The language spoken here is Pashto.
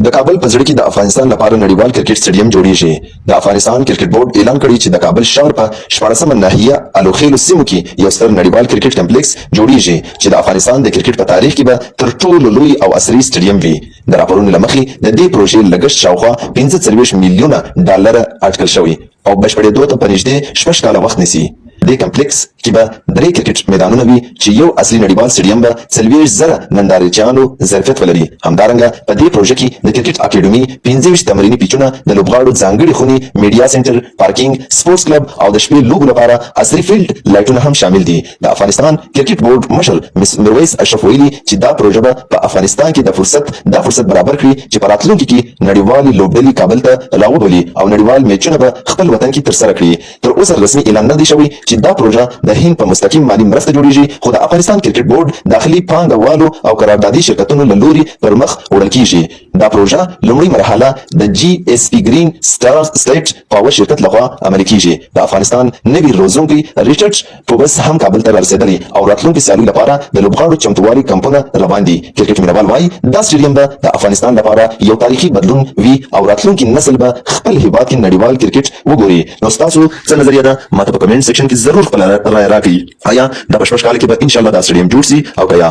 د کابل په زړه کې د افغانستان لپاره نړیوال کرکټ سټیډیم جوړیږي. د افغانستان کرکټ بورډ اعلان کړی چې د کابل ښار په 14مه ناحیه الوخیلو سیمو کې یو ستر نړیوال کرکټ کمپلیکس جوړیږي چې د افغانستان د کرکټ په تاریخ کې به تر ټولو لوی او عصري سټیډیم وي. د راپورونو له مخې د دې پروژې لګښت شاوخوا 45 میلیونه ډالر اټکل شوی او بشپړېدو ته په نږدې 6 کاله وخت نیسي. د کمپلیکس کې به 3 کرکټ میدانونه وي چې یو اصلي نړیوال سټیډیم به 40,000 نندارچیانو ظرفیت ولري. همدارنګه په دې پروژه کې د کرکټ اکیډمي 25 تمریني پیچونه د لوبغاړو ځانګړي خونې میډیا سنټر پارکینګ سپورتس کلب او د شپې لوبو لپاره عصري فیلډ لایټونه هم شامل دي. د افغانستان کرکټ بورډ مشر میرویس اشرف ویلي چې دا پروژه به په افغانستان کې د فرصت برابر کړي چې په راتلونکي کې نړیوالې لوبډلې کابل ته راوبولي او نړیوال میچونه به خپل وطن کې ترسره کړي. تر اوسه رسمي اعلان نه دی شوی چې دا پروژه د هند په مستقیم مالی مرسته جوړیږي، خو د افغانستان کرکټ بورډ داخلي پانګوالو او قراردادي شرکتونو له لوري پر مخ وړل کیږي. دا پروژه لومړی مرحله د جی اس پی گرین سټار سټیټ پاور شرکت لخوا عملي کیږي. د افغانستان نوی روزونکی ریچارډ پوبس هم کابل ته رسیدلی او راتلونکي سیالي لپاره د لوبغاړو چمتووالي کمپونه روان دي. کرکټ مینوال وایي دا سټیډیم به د افغانستان لپاره یو تاریخي بدلون وي او راتلونکي نسل به خپل هیواد کې نړیوال کرکټ وګوري. نو تاسو څه نظریه ده ماته په کمنټ سیکشن کې ضرور خپل رائے راکړئ. آیا دا په 6 کال کې به ان شاء الله دا سټیډیم جوړ شي او که یا